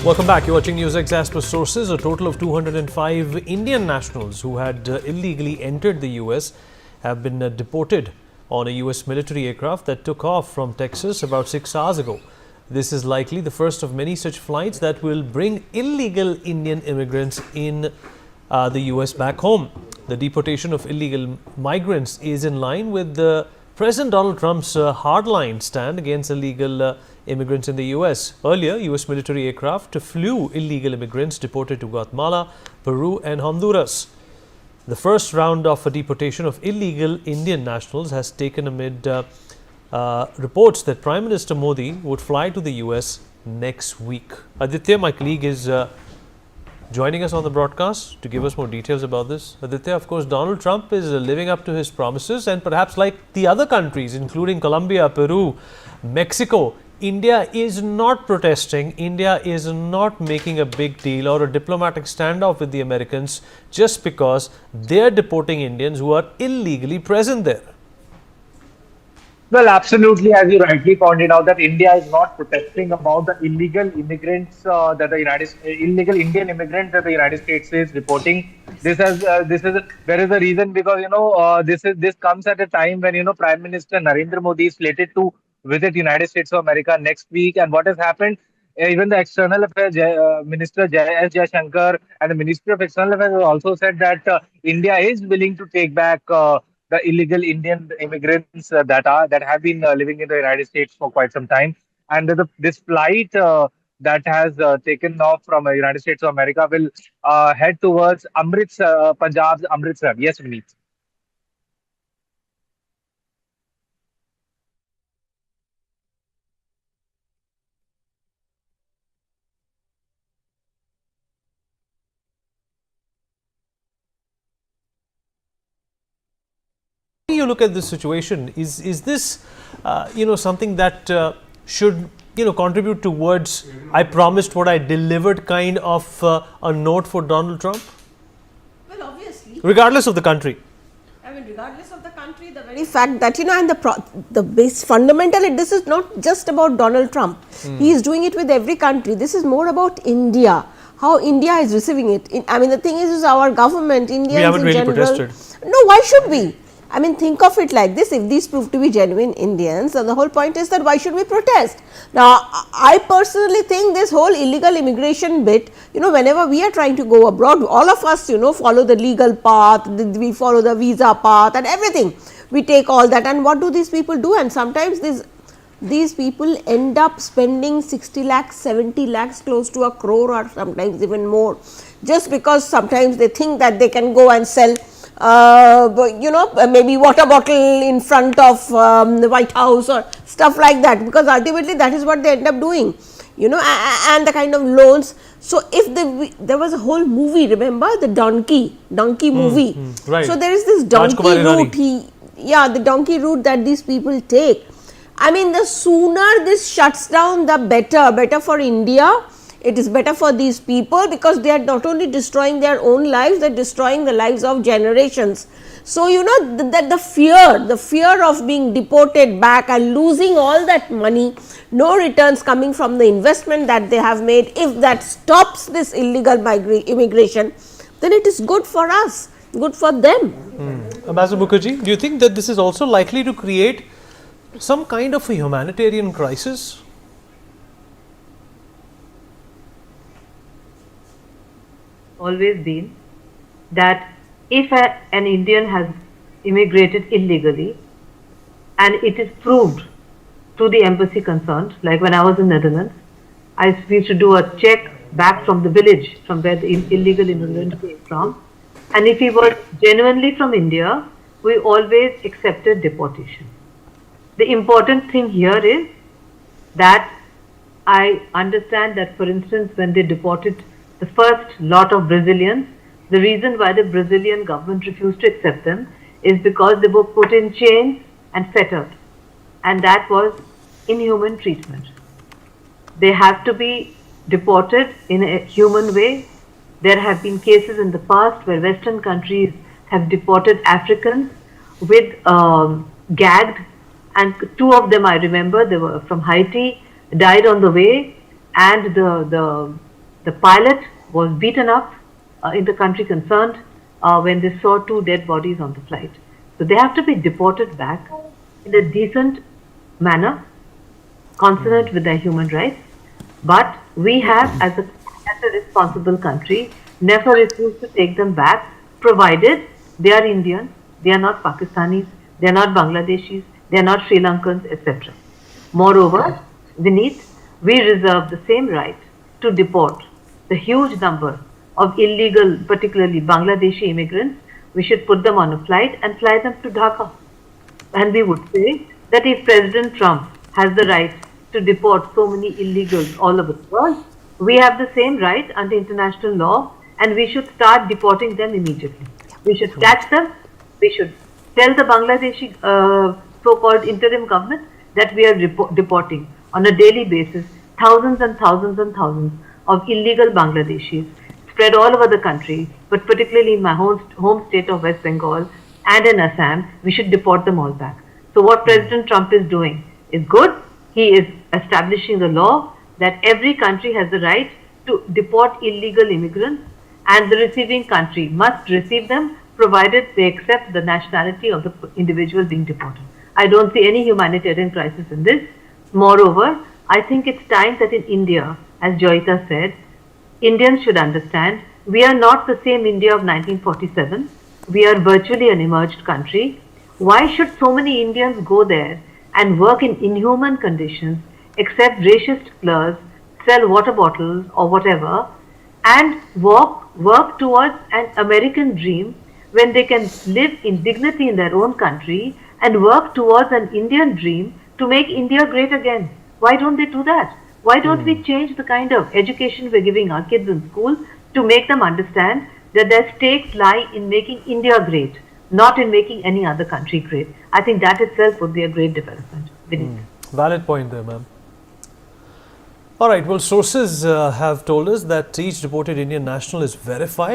Welcome back. You're watching NewsX. As per sources, a total of 205 Indian nationals who had illegally entered the US have been deported on a US military aircraft that took off from Texas about 6 hours ago. This is likely the first of many such flights that will bring illegal Indian immigrants in the US back home. The deportation of illegal migrants is in line with President Donald Trump's hardline stand against illegal immigrants in the US. Earlier, US military aircraft flew illegal immigrants deported to Guatemala, Peru and Honduras. The first round of deportation of illegal Indian nationals has taken amid reports that Prime Minister Modi would fly to the US next week. Aditya, my colleague, is joining us on the broadcast to give us more details about this. Aditya, of course, Donald Trump is living up to his promises, and perhaps like the other countries, including Colombia, Peru, Mexico, India is not protesting. India is not making a big deal or a diplomatic standoff with the Americans just because they're deporting Indians who are illegally present there. Well, absolutely, as you rightly pointed out, that India is not protesting about the illegal immigrants illegal Indian immigrants that the United States is reporting. There is a reason, because this comes at a time when Prime Minister Narendra Modi is slated to visit United States of America next week, and what has happened? Even the External Affairs Minister S. Jaishankar and the Ministry of External Affairs has also said that India is willing to take back the illegal Indian immigrants that have been living in the United States for quite some time. And this flight that has taken off from the United States of America will head towards Amritsar, Punjab's Amritsar. Yes, Vineet. You look at this situation, is this something that should contribute towards I promised what I delivered kind of a note for Donald Trump? Well, obviously, regardless of the country. I mean, regardless of the country, the very fact that and the base fundamentally, this is not just about Donald Trump. He is doing it with every country. This is more about India, how India is receiving it. I mean, the thing is our government, Indians we haven't in really general. protested. No, why should we? I mean, think of it like this: if these prove to be genuine Indians, then the whole point is that why should we protest? Now, I personally think this whole illegal immigration bit, whenever we are trying to go abroad, all of us, follow the legal path, we follow the visa path and everything. We take all that, and what do these people do? And sometimes these people end up spending 60 lakhs, 70 lakhs, close to a crore or sometimes even more, just because sometimes they think that they can go and sell maybe water bottle in front of the White House or stuff like that, because ultimately that is what they end up doing, and the kind of loans. So, if there was a whole movie, remember the donkey movie. Right. So, there is this donkey route, the donkey route that these people take. I mean, the sooner this shuts down, the better for India. It is better for these people, because they are not only destroying their own lives, they are destroying the lives of generations. So, that the fear of being deported back and losing all that money, no returns coming from the investment that they have made, if that stops this illegal immigration, then it is good for us, good for them. Ambassador Mukherjee, do you think that this is also likely to create some kind of a humanitarian crisis? Always been that if an Indian has immigrated illegally and it is proved to the embassy concerned, like when I was in Netherlands, we used to do a check back from the village from where the illegal immigrant came from, and if he was genuinely from India, we always accepted deportation. The important thing here is that I understand that, for instance, when they deported the first lot of Brazilians, the reason why the Brazilian government refused to accept them is because they were put in chains and fettered, and that was inhuman treatment. They have to be deported in a human way. There have been cases in the past where Western countries have deported Africans with gagged, and two of them I remember, they were from Haiti, died on the way, and the The pilot was beaten up in the country concerned when they saw 2 dead bodies on the flight. So they have to be deported back in a decent manner, consonant with their human rights. But we have, as a responsible country, never refused to take them back, provided they are Indians, they are not Pakistanis, they are not Bangladeshis, they are not Sri Lankans, etc. Moreover, we reserve the same right to deport the huge number of illegal, particularly Bangladeshi immigrants. We should put them on a flight and fly them to Dhaka. And we would say that if President Trump has the right to deport so many illegals all over the world, we have the same right under international law, and we should start deporting them immediately. We should catch them. We should tell the Bangladeshi so-called interim government that we are deporting on a daily basis thousands and thousands and thousands of illegal Bangladeshis spread all over the country, but particularly in my home state of West Bengal and in Assam. We should deport them all back. So what President Trump is doing is good. He is establishing the law that every country has the right to deport illegal immigrants, and the receiving country must receive them provided they accept the nationality of the individual being deported. I don't see any humanitarian crisis in this. Moreover, I think it's time that in India, as Joyita said, Indians should understand we are not the same India of 1947. We are virtually an emerged country. Why should so many Indians go there and work in inhuman conditions, accept racist slurs, sell water bottles or whatever, and work towards an American dream when they can live in dignity in their own country and work towards an Indian dream to make India great again? Why don't they do that? Why don't we change the kind of education we're giving our kids in school to make them understand that their stakes lie in making India great, not in making any other country great? I think that itself would be a great development. Valid point there, ma'am. All right, well, sources have told us that each deported Indian national is verified